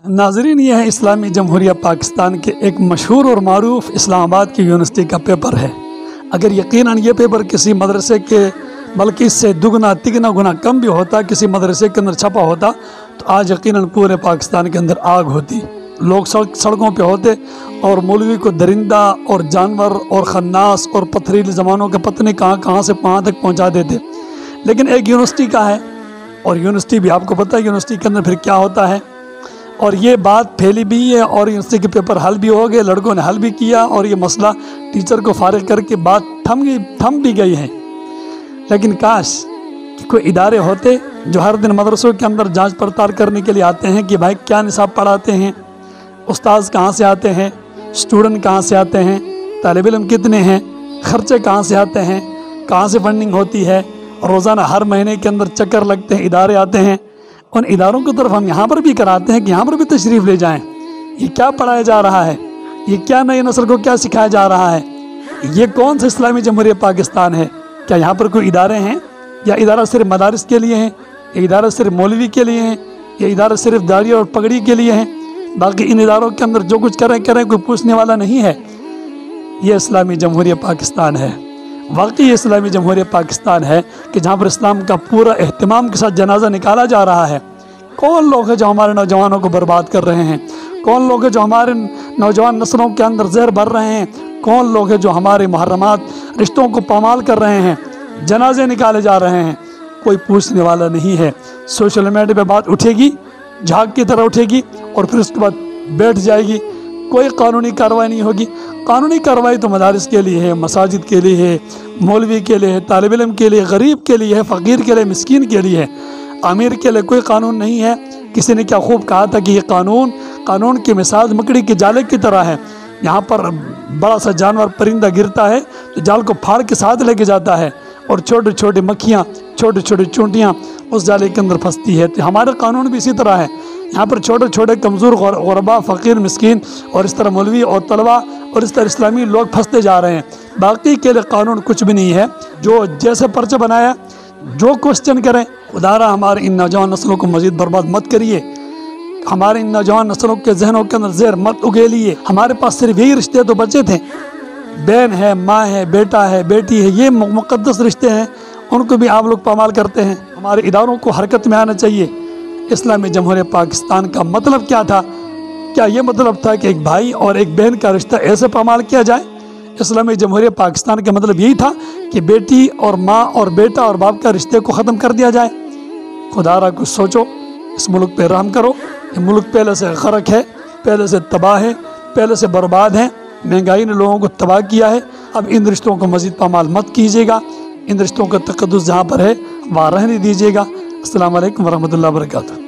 नाज़रीन, यह है इस्लामी जमहूरिया पाकिस्तान के एक मशहूर और मारूफ इस्लामाबाद की यूनिवर्सिटी का पेपर है। अगर यकीनन ये पेपर किसी मदरसे के बल्कि इससे दुगना तिगना गुना कम भी होता, किसी मदरसे के अंदर छपा होता, तो आज यकीनन पूरे पाकिस्तान के अंदर आग होती। लोग सड़कों पे होते और मौलवी को दरिंदा और जानवर और खन्नास और पथरीले ज़मानों के पत्नी कहाँ से कहाँ तक पहुँचा देते। लेकिन एक यूनिवर्सिटी का है, और यूनिवर्सिटी भी आपको पता है यूनिवर्सिटी के अंदर फिर क्या होता है। और ये बात फैली भी है और यूनिवर्सिटी के पेपर हल भी हो गए, लड़कों ने हल भी किया और ये मसला टीचर को फारिग करके बात थम भी गई है। लेकिन काश कि कोई इदारे होते जो हर दिन मदरसों के अंदर जांच पड़ताल करने के लिए आते हैं कि भाई क्या निसाब पढ़ाते हैं, उस्ताद कहाँ से आते हैं, स्टूडेंट कहाँ से आते हैं, तालिब इल्म कितने हैं, ख़र्चे कहाँ से आते हैं, कहाँ से फंडिंग होती है। रोज़ाना हर महीने के अंदर चक्कर लगते हैं, इदारे आते हैं। उन इदारों की तरफ हम यहाँ पर भी कराते हैं कि यहाँ पर भी तशरीफ़ ले जाएं। ये क्या पढ़ाया जा रहा है, ये क्या नई नस्ल को क्या सिखाया जा रहा है, ये कौन सा इस्लामी जमहूरिया पाकिस्तान है। क्या यहाँ पर कोई इदारे हैं, या इदारा सिर्फ मदारिस के लिए हैं, या इदारा सिर्फ मौलवी के लिए हैं, या इदारा सिर्फ दाढ़ी और पगड़ी के लिए हैं। बाकी इन इदारों के अंदर जो कुछ करें कोई पूछने वाला नहीं है। ये इस्लामी जमहूरिया पाकिस्तान है, वाकई इस्लामी जमहूरिया पाकिस्तान है कि जहाँ पर इस्लाम का पूरा एहतमाम के साथ जनाजा निकाला जा रहा है। कौन लोग हैं जो हमारे नौजवानों को बर्बाद कर रहे हैं, कौन लोग हैं जो हमारे नौजवान नस्लों के अंदर जहर भर रहे हैं, कौन लोग हैं जो हमारे मुहर्रमात रिश्तों को पामाल कर रहे हैं, जनाजे निकाले जा रहे हैं। कोई पूछने वाला नहीं है। सोशल मीडिया पे बात उठेगी, झाग की तरह उठेगी और फिर उसके बाद बैठ जाएगी। कोई कानूनी कार्रवाई नहीं होगी। कानूनी कार्रवाई तो मदारिस के लिए है, मसाजिद के लिए है, मौलवी के लिए है, तालिब इल्म के लिए, गरीब के लिए है, फ़कीर के लिए, मिस्कीन के लिए है। अमीर के लिए कोई कानून नहीं है। किसी ने क्या खूब कहा था कि ये कानून की मिसाल मकड़ी के जाले की तरह है। यहाँ पर बड़ा सा जानवर परिंदा गिरता है तो जाल को फाड़ के साथ लेके जाता है और छोटी छोटी मक्खियाँ, छोटी छोटी चूंटियाँ उस जाले के अंदर फंसती है। तो हमारा कानून भी इसी तरह है। यहाँ पर छोटे छोटे कमज़ोर गुरबा, फ़कीर, मिस्कीन और इस तरह मौलवी और तलबा और इस तरह इस्लामी लोग फंसते जा रहे हैं। बाकी के लिए कानून कुछ भी नहीं है। जो जैसे पर्चा बनाया, जो क्वेश्चन करें, खुदारा हमारे इन नौजवान नस्लों को मज़ीद बर्बाद मत करिए। हमारे इन नौजवान नस्लों के जहनों के अंदर जहर मत उगेलिए। हमारे पास सिर्फ यही रिश्ते तो बचे थे, बहन है, माँ है, बेटा है, बेटी है, ये मुक़द्दस रिश्ते हैं, उनको भी आप लोग पामाल करते हैं। हमारे इदारों को हरकत में आना चाहिए। इस्लामी जमहूरिया पाकिस्तान का मतलब क्या था? क्या ये मतलब था कि एक भाई और एक बहन का रिश्ता ऐसे पामाल किया जाए? इस्लामी जमहूरिया पाकिस्तान का मतलब यही था कि बेटी और माँ और बेटा और बाप का रिश्ते को ख़त्म कर दिया जाए। खुदारा कुछ सोचो, इस मुल्क पे रहम करो। ये मुल्क पहले से ग़र्क है, पहले से तबाह है, पहले से बर्बाद है। महंगाई ने लोगों को तबाह किया है। अब इन रिश्तों को मज़ीद पामाल मत कीजिएगा। इन रिश्तों का तक़द्दुस जहाँ पर है वहाँ रहने दीजिएगा। अस्सलामु अलैकुम वरहमतुल्लाहि वबरकातुहू।